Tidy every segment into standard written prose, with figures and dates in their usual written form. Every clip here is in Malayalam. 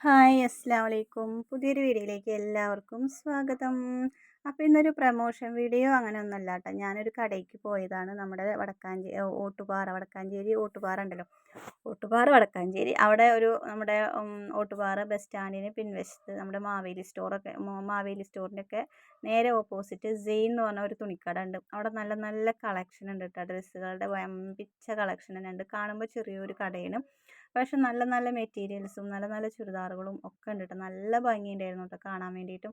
ഹായ് അസ്സലാമലൈക്കും. പുതിയൊരു വീഡിയോയിലേക്ക് എല്ലാവർക്കും സ്വാഗതം. അപ്പോൾ ഇന്നൊരു പ്രമോഷൻ വീഡിയോ അങ്ങനെയൊന്നുമല്ല കേട്ടോ. ഞാനൊരു കടയ്ക്ക് പോയതാണ്. നമ്മുടെ ഓട്ടുപാറ വടക്കാഞ്ചേരി ഓട്ടുപാറ ഉണ്ടല്ലോ, ഓട്ടുപാറ വടക്കാഞ്ചേരി അവിടെ ഒരു നമ്മുടെ ഓട്ടുപാറ ബസ് സ്റ്റാൻഡിന് പിൻവശത്ത് നമ്മുടെ മാവേലി സ്റ്റോറിൻ്റെ ഒക്കെ നേരെ ഓപ്പോസിറ്റ് സെയിൻ എന്ന് പറഞ്ഞ ഒരു തുണിക്കട ഉണ്ട്. അവിടെ നല്ല നല്ല കളക്ഷൻ ഉണ്ട് കേട്ടോ. ഡ്രസ്സുകളുടെ വമ്പിച്ച കളക്ഷൻ തന്നെ ഉണ്ട്. കാണുമ്പോൾ ചെറിയൊരു കടയാണ്, പക്ഷെ നല്ല നല്ല മെറ്റീരിയൽസും നല്ല നല്ല ചുരിദാറുകളും ഒക്കെ ഉണ്ട് കേട്ടോ. നല്ല ഭംഗിയുണ്ടായിരുന്നു കേട്ടോ കാണാൻ വേണ്ടിയിട്ടും.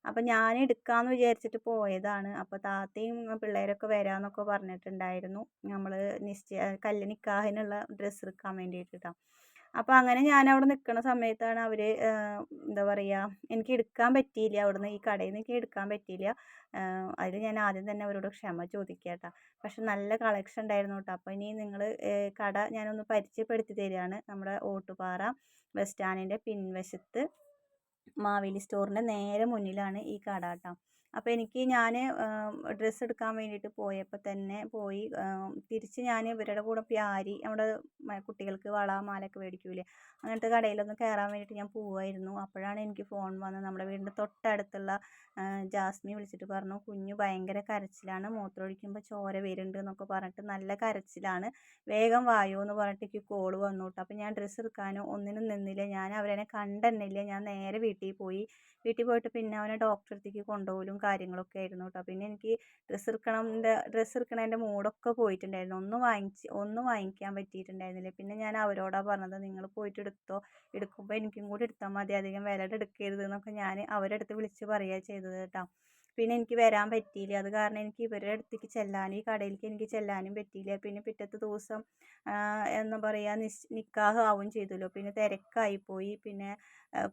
അപ്പം ഞാൻ എടുക്കാമെന്ന് വിചാരിച്ചിട്ട് പോയതാണ്. അപ്പോൾ താത്തയും പിള്ളേരൊക്കെ വരാമെന്നൊക്കെ പറഞ്ഞിട്ടുണ്ടായിരുന്നു. നമ്മൾ നിക്കാഹിനുള്ള ഡ്രസ്സ് എടുക്കാൻ വേണ്ടിയിട്ട് കേട്ടോ. അപ്പോൾ അങ്ങനെ ഞാൻ അവിടെ നിൽക്കുന്ന സമയത്താണ് അവർ എന്താ പറയുക, എനിക്ക് എടുക്കാൻ പറ്റിയില്ല. അവിടുന്ന് ഈ കടയിൽ നിന്ന് എനിക്ക് എടുക്കാൻ പറ്റിയില്ല. അതിൽ ഞാൻ ആദ്യം തന്നെ അവരോട് ക്ഷമ ചോദിക്കുക കേട്ടോ. പക്ഷെ നല്ല കളക്ഷൻ ഉണ്ടായിരുന്നു കേട്ടോ. അപ്പോൾ ഇനി നിങ്ങൾ കട ഞാനൊന്ന് പരിചയപ്പെടുത്തി തരികയാണ്. നമ്മുടെ ഓട്ടുപാറ ബസ് സ്റ്റാൻഡിൻ്റെ പിൻവശത്ത് മാവേലി സ്റ്റോറിൻ്റെ നേരെ മുന്നിലാണ് ഈ കട കേട്ടോ. അപ്പോൾ ഞാൻ ഡ്രസ്സ് എടുക്കാൻ വേണ്ടിയിട്ട് പോയപ്പോൾ തന്നെ തിരിച്ച് ഞാൻ ഇവരുടെ കൂടെ പ്യാരി നമ്മുടെ കുട്ടികൾക്ക് വള മാലയൊക്കെ മേടിക്കൂലേ, അങ്ങനത്തെ കടയിലൊന്ന് കയറാൻ വേണ്ടിയിട്ട് ഞാൻ പോവുമായിരുന്നു. അപ്പോഴാണ് എനിക്ക് ഫോൺ വന്നത്. നമ്മുടെ വീടിൻ്റെ തൊട്ടടുത്തുള്ള ജാസ്മി വിളിച്ചിട്ട് പറഞ്ഞു, കുഞ്ഞു ഭയങ്കര കരച്ചിലാണ്, മൂത്രമൊഴിക്കുമ്പോൾ ചോര വരുന്നുണ്ട് എന്നൊക്കെ പറഞ്ഞിട്ട് നല്ല കരച്ചിലാണ്, വേഗം വായോ എന്ന് പറഞ്ഞിട്ട് എനിക്ക് കോള് വന്നു കേട്ടോ. അപ്പോൾ ഞാൻ ഡ്രസ്സ് എടുക്കാനോ ഒന്നിനും നിന്നില്ല. ഞാൻ അവരെന്നെ കണ്ടെന്നില്ല. ഞാൻ നേരെ വീട്ടിൽ പോയിട്ട് പിന്നെ അവനെ ഡോക്ടറെ അടുത്തേക്ക് കൊണ്ടുപോകലും കാര്യങ്ങളൊക്കെ ആയിരുന്നു കേട്ടോ. പിന്നെ എനിക്ക് ഡ്രസ്സ് എടുക്കണതിൻ്റെ മൂടൊക്കെ പോയിട്ടുണ്ടായിരുന്നു. ഒന്നും വാങ്ങിക്കാൻ പറ്റിയിട്ടുണ്ടായിരുന്നില്ല. പിന്നെ ഞാൻ അവരോടാണ് പറഞ്ഞത്, നിങ്ങൾ പോയിട്ട് എടുക്കുമ്പോൾ എനിക്കും കൂടി എടുത്താൽ മതി, അധികം വിലയുടെ എടുക്കരുത് എന്നൊക്കെ ഞാൻ അവരുടെ അടുത്ത് വിളിച്ച് പറയുക ചെയ്തത് കേട്ടോ. പിന്നെ എനിക്ക് വരാൻ പറ്റിയില്ല. അത് കാരണം എനിക്ക് ഇവരുടെ അടുത്തേക്ക് ഈ കടയിലേക്ക് എനിക്ക് ചെല്ലാനും പറ്റിയില്ല. പിന്നെ പിറ്റത്തെ ദിവസം എന്താ പറയുക, നിക്കാഹ് ആവുകയും ചെയ്തല്ലോ. പിന്നെ തിരക്കായിപ്പോയി. പിന്നെ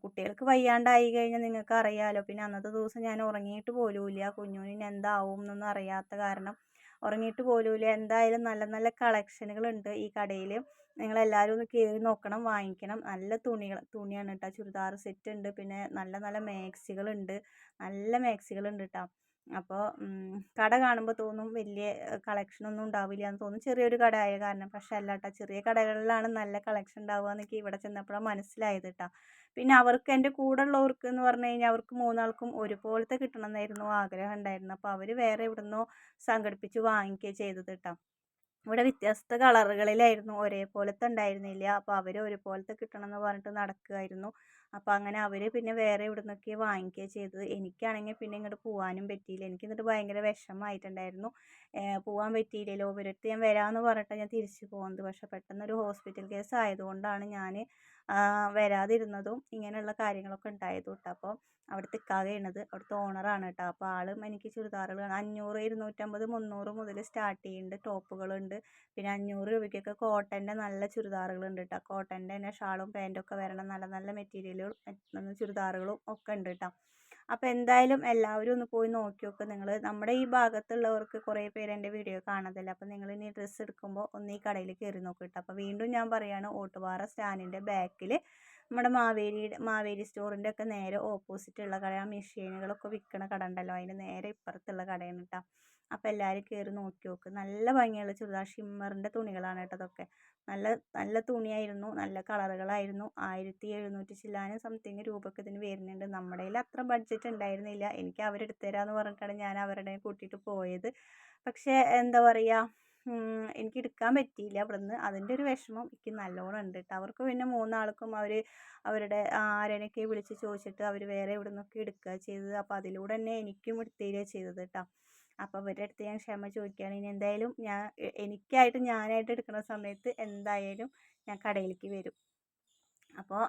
കുട്ടികൾക്ക് വയ്യാണ്ടായി കഴിഞ്ഞാൽ നിങ്ങൾക്ക് അറിയാമല്ലോ. പിന്നെ അന്നത്തെ ദിവസം ഞാൻ ഉറങ്ങിയിട്ട് പോലുമില്ല. കുഞ്ഞുവിന് എന്താവും എന്നൊന്നും അറിയാത്ത കാരണം ഉറങ്ങിയിട്ട് പോലുമില്ല. എന്തായാലും നല്ല നല്ല കളക്ഷനുകളുണ്ട് ഈ കടയിൽ. നിങ്ങളെല്ലാവരും ഒന്ന് കയറി നോക്കണം, വാങ്ങിക്കണം. നല്ല തുണിയാണ് കേട്ടോ. ചുരിദാർ സെറ്റ് ഉണ്ട്. പിന്നെ നല്ല നല്ല മാക്സികളുണ്ട് കേട്ടോ. അപ്പോൾ കട കാണുമ്പോൾ തോന്നും വലിയ കളക്ഷനൊന്നും ഉണ്ടാവില്ല എന്ന് തോന്നും, ചെറിയൊരു കട ആയ കാരണം. പക്ഷെ അല്ല കേട്ടോ, ചെറിയ കടകളിലാണ് നല്ല കളക്ഷൻ ഉണ്ടാവുക എന്നൊക്കെ ഇവിടെ ചെന്നപ്പോഴാണ് മനസ്സിലായത് കേട്ടോ. പിന്നെ എൻ്റെ കൂടെ ഉള്ളവർക്ക് എന്ന് പറഞ്ഞു കഴിഞ്ഞാൽ അവർക്ക് മൂന്നാൾക്കും ഒരുപോലത്തെ കിട്ടണമെന്നായിരുന്നു ആഗ്രഹം ഉണ്ടായിരുന്നു. അപ്പോൾ അവർ വേറെ എവിടുന്നോ സംഘടിപ്പിച്ച് വാങ്ങിക്കുകയാണ് ചെയ്തത് കേട്ടോ. ഇവിടെ വ്യത്യസ്ത കളറുകളിലായിരുന്നു, ഒരേപോലത്തെ ഉണ്ടായിരുന്നില്ല. അപ്പോൾ അവർ ഒരുപോലത്തെ കിട്ടണം എന്ന് പറഞ്ഞിട്ട് നടക്കുമായിരുന്നു. അപ്പോൾ അങ്ങനെ അവർ പിന്നെ വേറെ എവിടുന്നൊക്കെ വാങ്ങിക്കുകയാണ് ചെയ്തത്. എനിക്കാണെങ്കിൽ പിന്നെ ഇങ്ങോട്ട് പോകാനും പറ്റിയില്ല. എനിക്കെന്നിട്ട് ഭയങ്കര വിഷമമായിട്ടുണ്ടായിരുന്നു. പോകാൻ പറ്റിയില്ലല്ലോ. ഇവരടുത്ത് ഞാൻ വരാമെന്ന് പറഞ്ഞിട്ട് ഞാൻ തിരിച്ചു പോകുന്നത്. പക്ഷേ പെട്ടെന്നൊരു ഹോസ്പിറ്റൽ കേസ് ആയതുകൊണ്ടാണ് ഞാൻ വരാതിരുന്നതും ഇങ്ങനെയുള്ള കാര്യങ്ങളൊക്കെ ഉണ്ടായതും കേട്ടോ. അപ്പോൾ അവിടുത്തെ ഇക്കാകയാണത്, അവിടുത്തെ ഓണറാണ് കേട്ടോ. അപ്പോൾ ആളും എനിക്ക് ചുരിദാറുകൾ 500, 250, 300 മുതൽ സ്റ്റാർട്ട് ചെയ്യുന്നുണ്ട്. ടോപ്പുകളുണ്ട്. പിന്നെ 500 രൂപയ്ക്കൊക്കെ കോട്ടൻ്റെ നല്ല ചുരിദാറുകളുണ്ട് കേട്ടോ. കോട്ടൻ്റെ തന്നെ ഷാളും പാൻറ്റൊക്കെ വരണം നല്ല നല്ല മെറ്റീരിയലുകളും ചുരിദാറുകളും ഒക്കെ ഉണ്ട് കേട്ടോ. അപ്പോൾ എന്തായാലും എല്ലാവരും ഒന്ന് പോയി നോക്കി നോക്കുക. നിങ്ങൾ നമ്മുടെ ഈ ഭാഗത്തുള്ളവർക്ക് കുറേ പേര് എൻ്റെ വീഡിയോ കാണത്തില്ല. അപ്പോൾ നിങ്ങൾ ഇനി ഡ്രസ്സ് എടുക്കുമ്പോൾ ഒന്ന് ഈ കടയിൽ കയറി നോക്കുക കേട്ടോ. അപ്പോൾ വീണ്ടും ഞാൻ പറയുകയാണ്, ഓട്ടുപാറ സ്റ്റാൻഡിൻ്റെ ബാക്കിൽ നമ്മുടെ മാവേലി സ്റ്റോറിൻ്റെ ഒക്കെ നേരെ ഓപ്പോസിറ്റുള്ള കട, ആ മെഷീനുകളൊക്കെ വിൽക്കണ കട ഉണ്ടല്ലോ, അതിൻ്റെ നേരെ ഇപ്പുറത്തുള്ള കടയാണ് കേട്ടോ. അപ്പോൾ എല്ലാവരും കയറി നോക്കി നോക്ക്. നല്ല ഭംഗിയുള്ള ചുരിദാർ ഷിമ്മറിൻ്റെ തുണികളാണ് കേട്ടോ അതൊക്കെ. നല്ല നല്ല തുണിയായിരുന്നു, നല്ല കളറുകളായിരുന്നു. 1700 ചില്ലാനും സംതിങ് രൂപയ്ക്ക് ഇതിന് വരുന്നുണ്ട്. നമ്മുടെ കയ്യിൽ അത്ര ബഡ്ജറ്റ് ഉണ്ടായിരുന്നില്ല. എനിക്ക് അവരെടുത്തു തരാമെന്ന് പറഞ്ഞിട്ടാണ് ഞാൻ അവരുടെ കൂട്ടിയിട്ട് പോയത്. പക്ഷേ എന്താ പറയുക, എനിക്ക് എടുക്കാൻ പറ്റിയില്ല അവിടുന്ന്. അതിൻ്റെ ഒരു വിഷമം എനിക്ക് നല്ലോണം ഉണ്ട് കേട്ടോ. അവർക്ക് പിന്നെ മൂന്നാൾക്കും അവരുടെ ആരെയൊക്കെ വിളിച്ച് ചോദിച്ചിട്ട് അവർ വേറെ എവിടെ നിന്നൊക്കെ എടുക്കുക ചെയ്തത്. അപ്പോൾ അതിലൂടെ തന്നെ എനിക്കും എടുത്തുതരിക ചെയ്തത് കേട്ടോ. അപ്പോൾ അവരുടെ അടുത്ത് ഞാൻ ക്ഷമ ചോദിക്കുകയാണ്. ഇനി എന്തായാലും ഞാനായിട്ട് എടുക്കുന്ന സമയത്ത് എന്തായാലും ഞാൻ കടയിലേക്ക് വരും. അപ്പോൾ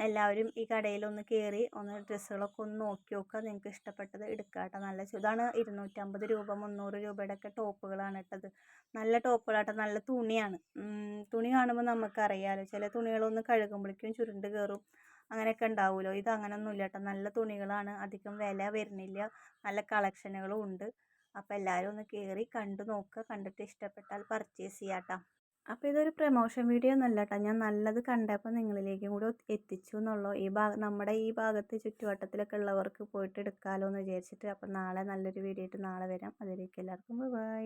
എല്ലാവരും ഈ കടയിലൊന്ന് കയറി ഒന്ന് ഡ്രസ്സുകളൊക്കെ ഒന്ന് നോക്കി നോക്കുക. നിങ്ങൾക്ക് ഇഷ്ടപ്പെട്ടത് എടുക്കുക കേട്ടോ. ഇതാണ് 250 രൂപ 300 രൂപയുടെ ഒക്കെ ടോപ്പുകളാണ് ഇട്ടത്. നല്ല ടോപ്പുകളാട്ടോ. നല്ല തുണിയാണ്. തുണി കാണുമ്പോൾ നമുക്കറിയാമല്ലോ, ചില തുണികളൊന്ന് കഴുകുമ്പോഴേക്കും ചുരുണ്ട് കയറും, അങ്ങനെയൊക്കെ ഉണ്ടാവുമല്ലോ. ഇത് അങ്ങനെയൊന്നും ഇല്ല കേട്ടോ. നല്ല തുണികളാണ്, അധികം വില വരുന്നില്ല, നല്ല കളക്ഷനുകളും ഉണ്ട്. അപ്പോൾ എല്ലാവരും ഒന്ന് കയറി കണ്ടു നോക്കുക. കണ്ടിട്ട് ഇഷ്ടപ്പെട്ടാൽ പർച്ചേസ് ചെയ്യാം കേട്ടോ. അപ്പോൾ ഇതൊരു പ്രമോഷൻ വീഡിയോ ഒന്നുമല്ല കേട്ടോ. ഞാൻ നല്ലത് കണ്ടപ്പോൾ നിങ്ങളിലേക്കും കൂടെ എത്തിച്ചു എന്നുള്ളൂ. നമ്മുടെ ഈ ഭാഗത്ത് ചുറ്റുവട്ടത്തിലൊക്കെ ഉള്ളവർക്ക് പോയിട്ട് എടുക്കാമല്ലോ എന്ന് വിചാരിച്ചിട്ട്. അപ്പോൾ നാളെ നല്ലൊരു വീഡിയോ ആയിട്ട് നാളെ വരാം. അതിലേക്ക് എല്ലാവർക്കും ബൈ.